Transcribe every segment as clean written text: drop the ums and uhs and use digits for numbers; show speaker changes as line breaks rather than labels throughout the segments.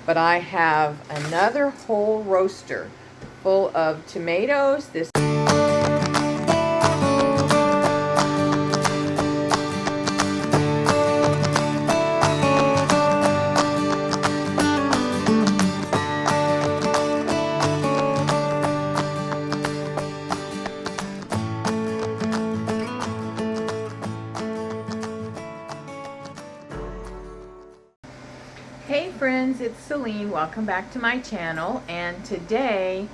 but I have another whole roaster full of tomatoes. This Hey friends, it's Celine. Welcome back to my channel, and today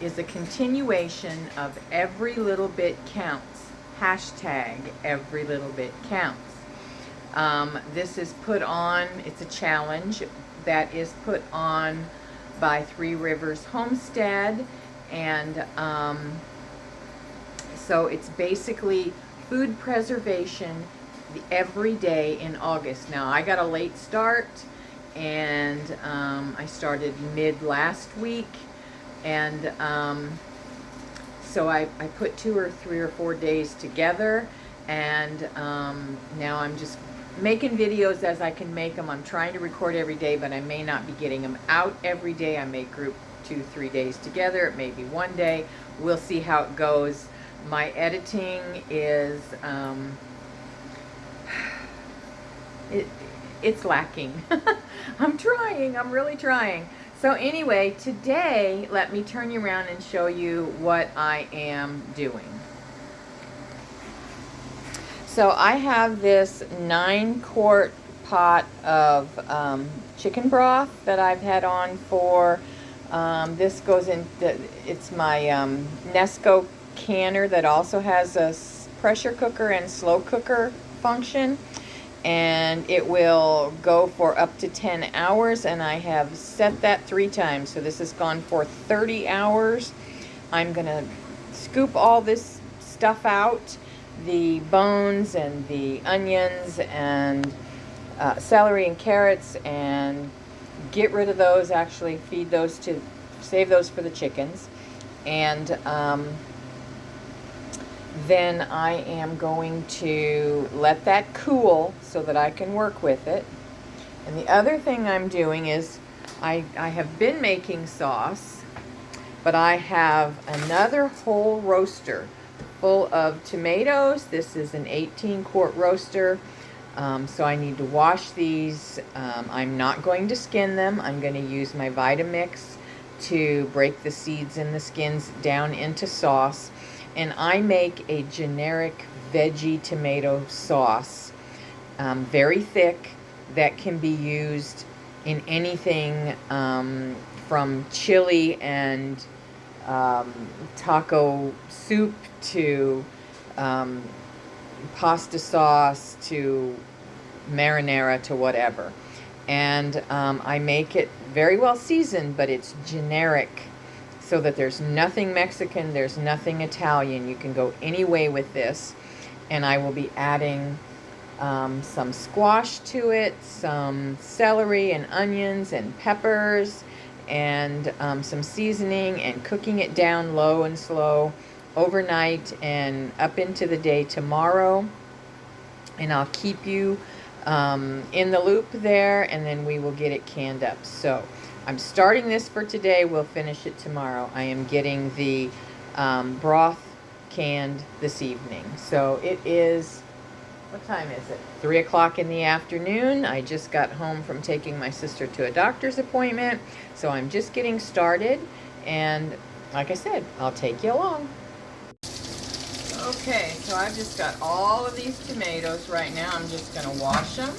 is a continuation of Every Little Bit Counts. Hashtag Every Little Bit Counts. This is put on, it's a challenge that is put on by Three Rivers Homestead, and so it's basically food preservation every day in August. Now I got a late start, and I started mid last week, and so I put 2 or 3 or 4 days together, and now I'm just making videos as I can make them. I'm trying to record every day, but I may not be getting them out every day. I may group 2-3 days together. It may be one day. We'll see how it goes. My editing is it's lacking. I'm trying. I'm really trying. So anyway, today, let me turn you around and show you what I am doing. So I have this 9-quart pot of chicken broth that I've had on for, this goes in, it's my Nesco canner that also has a pressure cooker and slow cooker function. And it will go for up to 10 hours, and I have set that 3 times. So this has gone for 30 hours. I'm gonna scoop all this stuff out, the bones and the onions and celery and carrots, and get rid of those, actually feed those to, save those for the chickens. And then I am going to let that cool so that I can work with it. And the other thing I'm doing is I have been making sauce, but I have another whole roaster full of tomatoes. This is an 18-quart roaster, so I need to wash these. I'm not going to skin them. I'm going to use my Vitamix to break the seeds and the skins down into sauce. And I make a generic veggie tomato sauce, very thick, that can be used in anything from chili and taco soup to pasta sauce to marinara to whatever. And I make it very well seasoned, but it's generic, so that there's nothing Mexican, there's nothing Italian. You can go any way with this. And I will be adding some squash to it, some celery and onions and peppers, and some seasoning, and cooking it down low and slow overnight and up into the day tomorrow. And I'll keep you in the loop there, and then we will get it canned up. So I'm starting this for today. We'll finish it tomorrow. I am getting the broth canned this evening. So it is, what time is it? 3 o'clock in the afternoon. I just got home from taking my sister to a doctor's appointment. So I'm just getting started. And like I said, I'll take you along. Okay, so I've just got all of these tomatoes right now. I'm just going to wash them.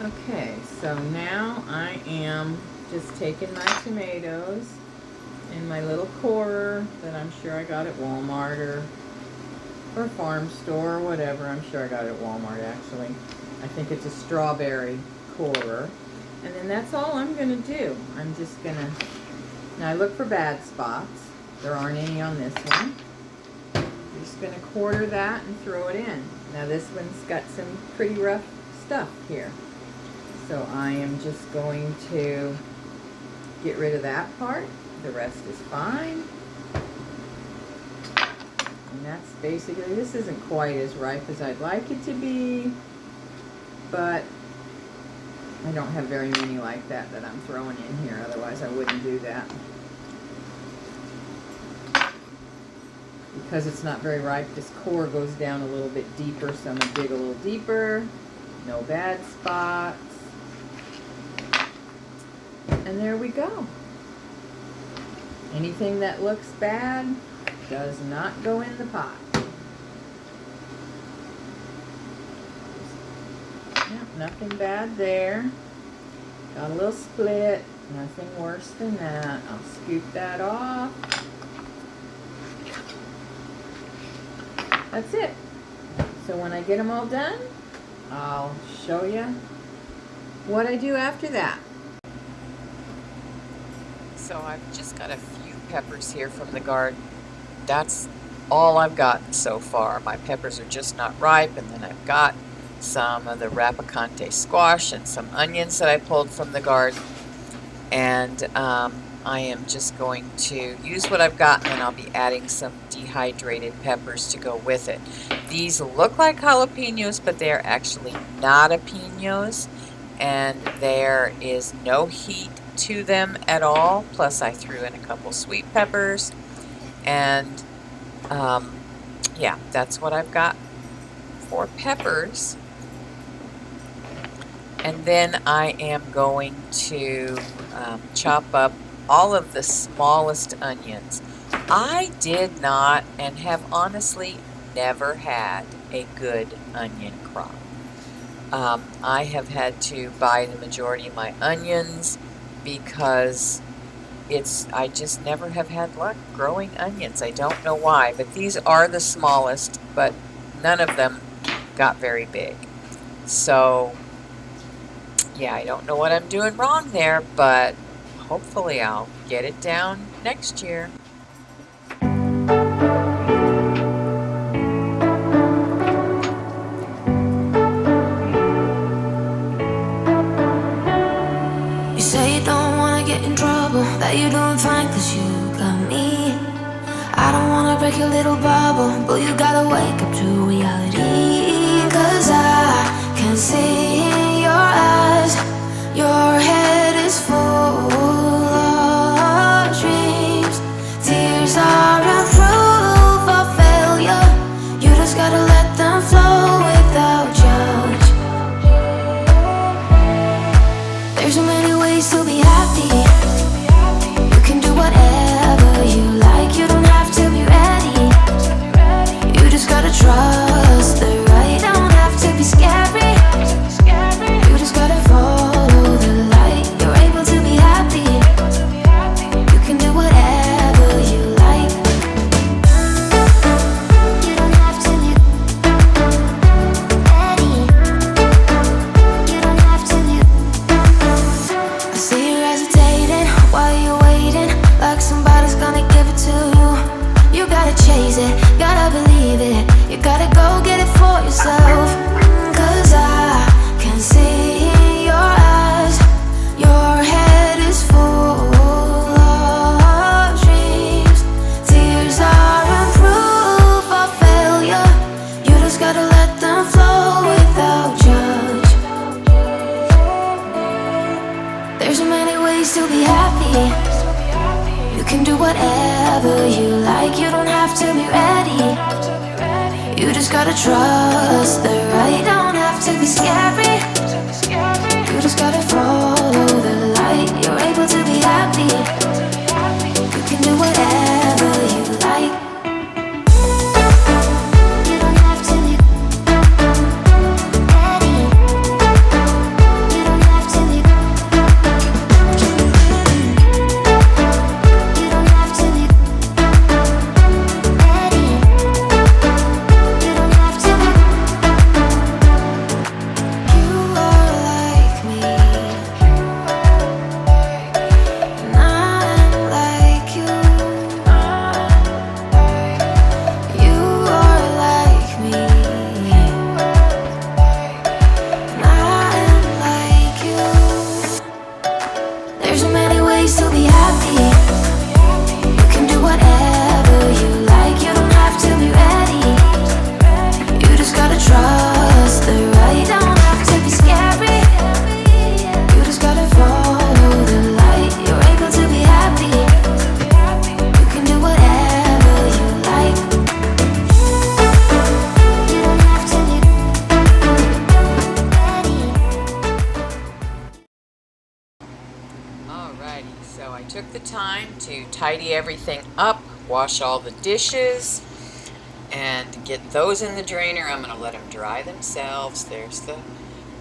Okay, so now I am just taking my tomatoes in my little corer that I'm sure I got at Walmart or farm store or whatever. I'm sure I got it at Walmart, actually. I think it's a strawberry corer. And then that's all I'm going to do. I'm just going to, now I look for bad spots. There aren't any on this one. I'm just going to quarter that and throw it in. Now this one's got some pretty rough stuff here. So I am just going to get rid of that part. The rest is fine. that's basically, this isn't quite as ripe as I'd like it to be, but I don't have very many like that I'm throwing in here, otherwise I wouldn't do that. Because it's not very ripe, this core goes down a little bit deeper, so I'm going to dig a little deeper. No bad spots. And there we go. Anything that looks bad does not go in the pot. Yeah, nothing bad there. Got a little split. Nothing worse than that. I'll scoop that off. That's it. So when I get them all done, I'll show you what I do after that. So I've just got a few peppers here from the garden. That's all I've gotten so far. My peppers are just not ripe, and then I've got some of the rapicante squash and some onions that I pulled from the garden. And I am just going to use what I've got, and I'll be adding some dehydrated peppers to go with it. These look like jalapenos, but they're actually not jalapenos, and there is no heat to them at all. Plus I threw in a couple sweet peppers, and yeah, that's what I've got for peppers. And then I am going to chop up all of the smallest onions. I did not, and have honestly never had, a good onion crop. I have had to buy the majority of my onions because I just never have had luck growing onions. I don't know why, but these are the smallest, but none of them got very big. So yeah, I don't know what I'm doing wrong there, but hopefully I'll get it down next year.
You say you don't wanna get in trouble, that you're doing fine cause you got me. I don't wanna break your little bubble, but you gotta wake up to reality. Cause I can see in your eyes, your head is full of dreams. Tears aren't proof of failure, you just gotta let them flow without judge. There's so many ways to be happy. You can do whatever you like, you don't have to be ready. You just gotta trust the right, don't have to be scary. You just gotta follow the light, you're able to be happy. You can do whatever you like. You don't have to be ready. You don't have to be. I see you hesitating while you're waiting, like somebody's gonna give it to you. You gotta chase it, gotta believe it, you gotta go get it for yourself. Cause I can see in your eyes, your head is full of dreams. Tears aren't proof of failure, you just gotta let them flow without judge. There's so many ways to be happy. You can do whatever you like, you don't have to be ready. You just gotta trust the right, don't have to be scary. You just gotta follow the light, you're able to be happy. You can do whatever you like. You don't have to be ready. You don't have to be. You don't have to be ready. You don't have to be. You are like me, and I
tidy everything up, wash all the dishes, and get those in the drainer. I'm going to let them dry themselves. There's the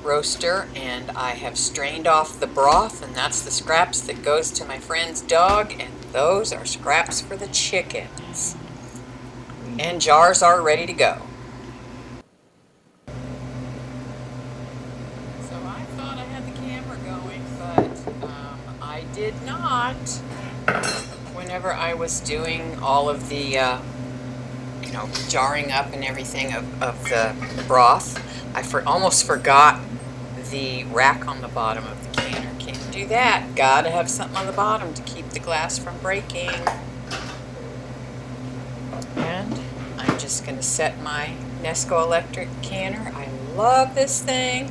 roaster, and I have strained off the broth, and that's the scraps that goes to my friend's dog, and those are scraps for the chickens. And jars are ready to go. So I thought I had the camera going, but I did not. Whenever I was doing all of the jarring up and everything of the broth, I almost forgot the rack on the bottom of the canner. Can't do that. Gotta have something on the bottom to keep the glass from breaking. And I'm just gonna set my Nesco electric canner. I love this thing.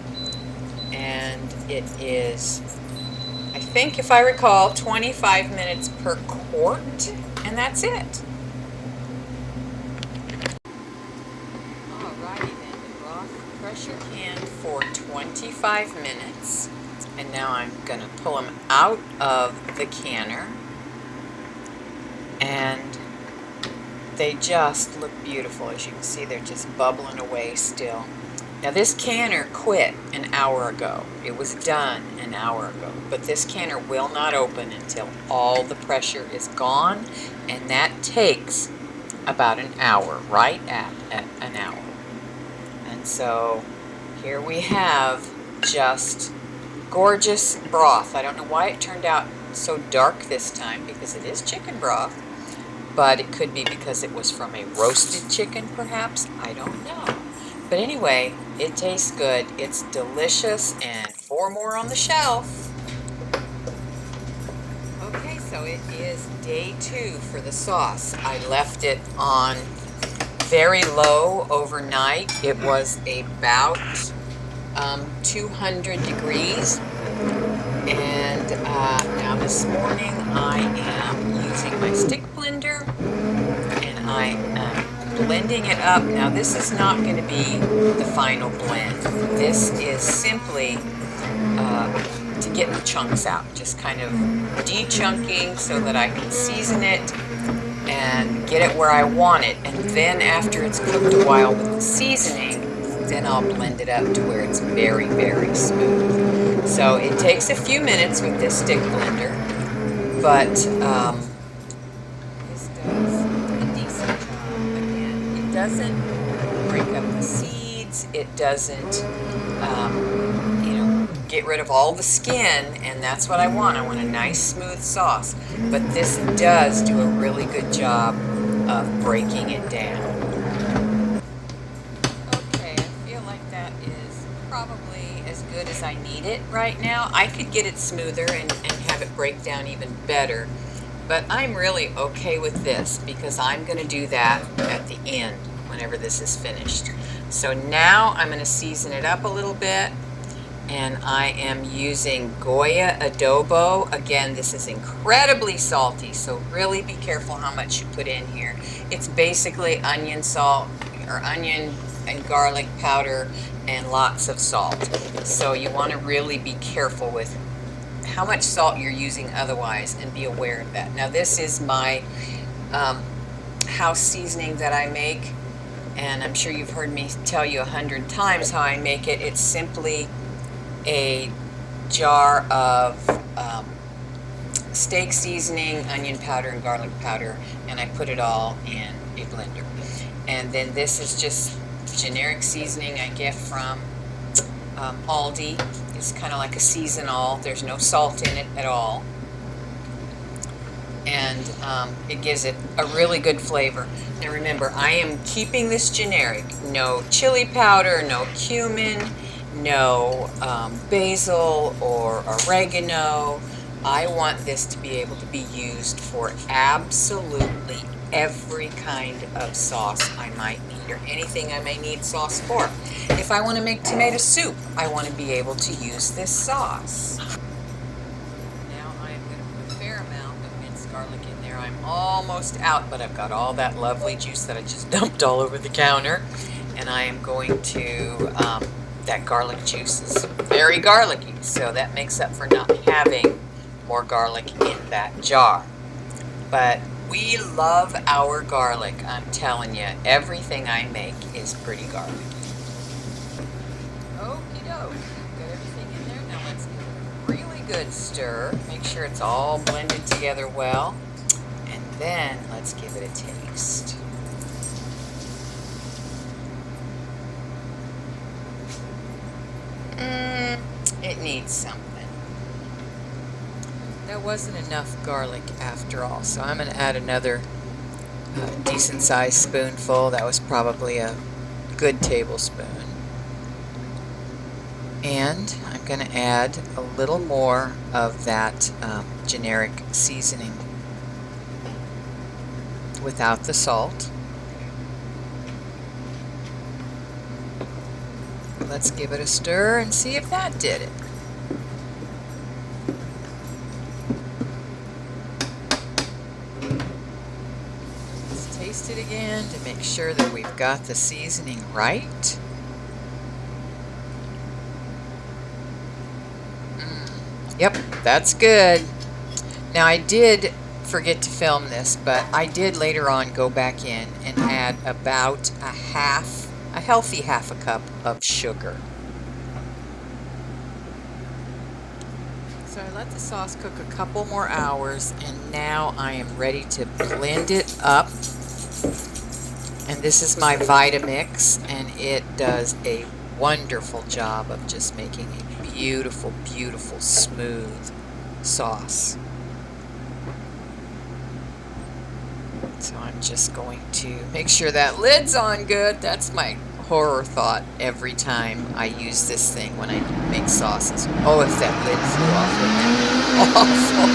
And it is, I think if I recall, 25 minutes per quart, and that's it. Pressure can for 25 minutes, and now I'm going to pull them out of the canner, and they just look beautiful. As you can see, they're just bubbling away still. Now this canner quit an hour ago. It was done an hour ago, but this canner will not open until all the pressure is gone, and that takes about an hour, right at an hour. And so here we have just gorgeous broth. I don't know why it turned out so dark this time, because it is chicken broth, but it could be because it was from a roasted chicken perhaps. I don't know. But anyway, it tastes good. It's delicious, and 4 more on the shelf. Okay, so it is day 2 for the sauce. I left it on very low overnight. It was about 200 degrees, and now this morning I am using my stick blender, and I am blending it up. Now this is not going to be the final blend. This is simply to get the chunks out, just kind of de-chunking so that I can season it and get it where I want it. And then after it's cooked a while with the seasoning, then I'll blend it up to where it's very, very smooth. So it takes a few minutes with this stick blender, but this does a decent job. Again, it doesn't break up the seeds, it doesn't get rid of all the skin, and that's what I want. I want a nice smooth sauce, but this does do a really good job of breaking it down. Okay, I feel like that is probably as good as I need it right now. I could get it smoother and have it break down even better, but I'm really okay with this because I'm going to do that at the end whenever this is finished. So now I'm going to season it up a little bit. And I am using Goya adobo. Again, this is incredibly salty, so really be careful how much you put in here. It's basically onion salt, or onion and garlic powder, and lots of salt. So you want to really be careful with how much salt you're using otherwise, and be aware of that. Now this is my house seasoning that I make, and I'm sure you've heard me tell you 100 times how I make it. It's simply a jar of steak seasoning, onion powder, and garlic powder, and I put it all in a blender. And then this is just generic seasoning I get from Aldi. It's kind of like a seasonal. There's no salt in it at all, and it gives it a really good flavor. Now remember, I am keeping this generic. No chili powder, no cumin, no basil or oregano. I want this to be able to be used for absolutely every kind of sauce I might need, or anything I may need sauce for. If I want to make tomato soup, I want to be able to use this sauce. Now I'm going to put a fair amount of minced garlic in there. I'm almost out, but I've got all that lovely juice that I just dumped all over the counter, and I am going to that garlic juice is very garlicky, so that makes up for not having more garlic in that jar. But we love our garlic. I'm telling you, everything I make is pretty garlicky. Okie doke. Got everything in there. Now let's give it a really good stir. Make sure it's all blended together well. And then let's give it a taste. It needs something. That wasn't enough garlic after all, so I'm going to add another decent sized spoonful. That was probably a good tablespoon. And I'm going to add a little more of that generic seasoning without the salt. Let's give it a stir and see if that did it. Let's taste it again to make sure that we've got the seasoning right. Yep, that's good. Now I did forget to film this, but I did later on go back in and add about a healthy half a cup of sugar. So I let the sauce cook a couple more hours, and now I am ready to blend it up. And this is my Vitamix, and it does a wonderful job of just making a beautiful, beautiful, smooth sauce. So I'm just going to make sure that lid's on good. That's my horror thought every time I use this thing when I make sauces. Oh, if that lid flew off, wouldn't that be awful?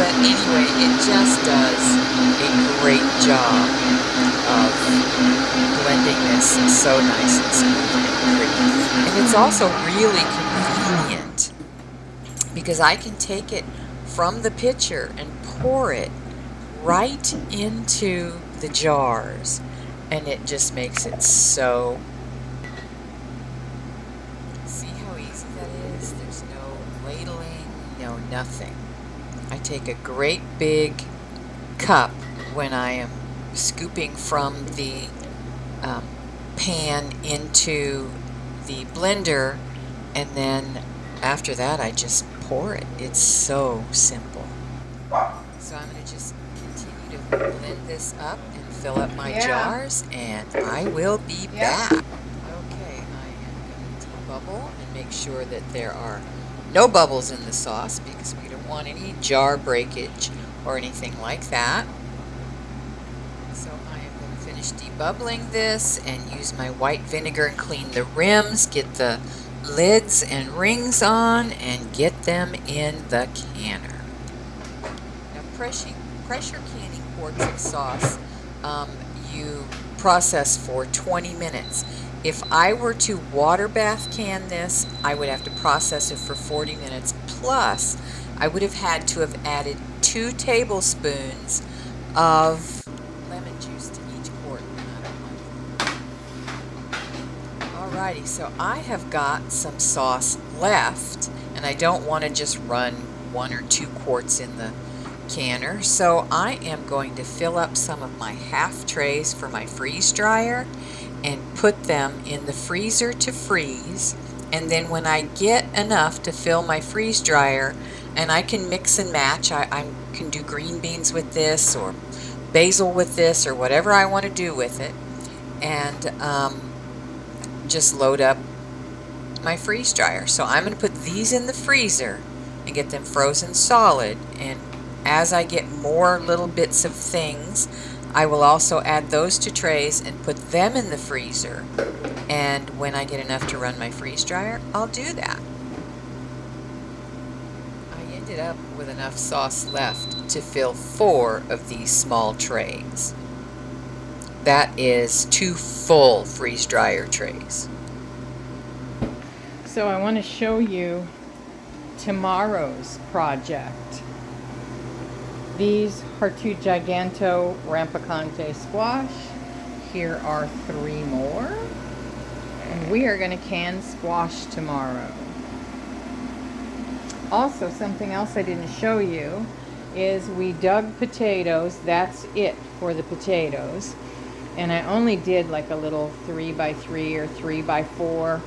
But anyway, it just does a great job of blending this so nice and smooth and pretty. And it's also really convenient because I can take it from the pitcher and pour it right into the jars, and it just makes it so. See how easy that is? There's no ladling, no nothing. I take a great big cup when I am scooping from the pan into the blender, and then after that I just pour it. It's so simple. So I'm going to just continue to blend this up and fill up my jars, and I will be back. Okay, I am going to debubble and make sure that there are no bubbles in the sauce because we don't want any jar breakage or anything like that. So I am going to finish debubbling this and use my white vinegar and clean the rims, get the lids and rings on, and get them in the canner. Now pressure canning quarts of sauce you process for 20 minutes. If I were to water bath can this, I would have to process it for 40 minutes. Plus, I would have had to have added 2 tablespoons of lemon juice to each quart. Alrighty, so I have got some sauce left, and I don't want to just run 1 or 2 quarts in the canner, so I am going to fill up some of my half trays for my freeze dryer and put them in the freezer to freeze. And then when I get enough to fill my freeze dryer, and I can mix and match, I can do green beans with this or basil with this or whatever I want to do with it, and just load up my freeze dryer. So I'm going to put these in the freezer and get them frozen solid, and as I get more little bits of things, I will also add those to trays and put them in the freezer. And when I get enough to run my freeze dryer, I'll do that. I ended up with enough sauce left to fill 4 of these small trays. That is 2 full freeze dryer trays.
So I want to show you tomorrow's project. These are 2 Giganto Rampicante squash. Here are 3 more. And we are going to can squash tomorrow. Also, something else I didn't show you is we dug potatoes. That's it for the potatoes. And I only did like a little 3x3 or 3x4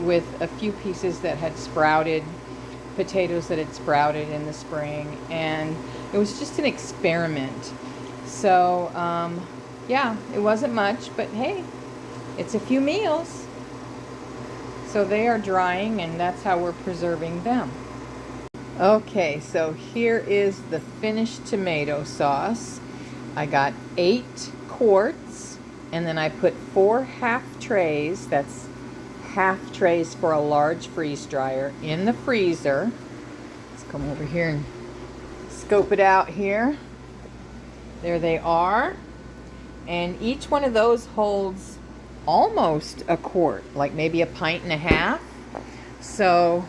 with a few pieces that had sprouted, potatoes that had sprouted in the spring. And it was just an experiment. So, yeah, it wasn't much, but hey, it's a few meals. So they are drying, and that's how we're preserving them. Okay, so here is the finished tomato sauce. I got 8 quarts, and then I put 4 half trays, that's half trays for a large freeze dryer, in the freezer. Let's come over here and scope it out here. There they are. And each one of those holds almost a quart, like maybe a pint and a half. So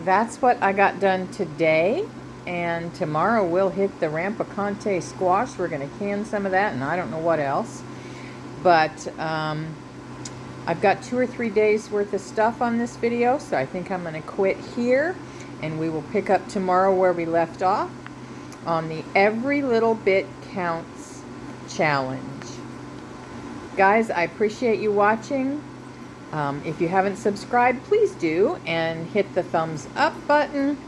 that's what I got done today. And tomorrow we'll hit the rampicante squash. We're going to can some of that, and I don't know what else. But I've got 2 or 3 days worth of stuff on this video, so I think I'm going to quit here. And we will pick up tomorrow where we left off on the Every Little Bit Counts challenge. Guys, I appreciate you watching. If you haven't subscribed, please do, and hit the thumbs up button.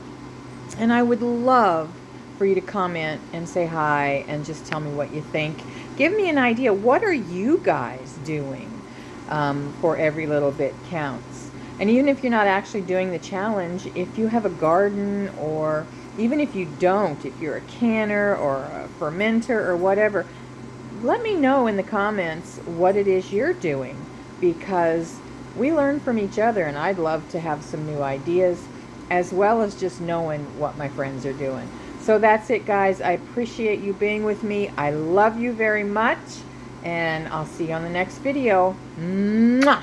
And I would love for you to comment and say hi and just tell me what you think. Give me an idea. What are you guys doing for Every Little Bit Counts? And even if you're not actually doing the challenge, if you have a garden, or even if you don't, if you're a canner or a fermenter or whatever, let me know in the comments what it is you're doing, because we learn from each other, and I'd love to have some new ideas, as well as just knowing what my friends are doing. So that's it, guys. I appreciate you being with me. I love you very much, and I'll see you on the next video. Mwah!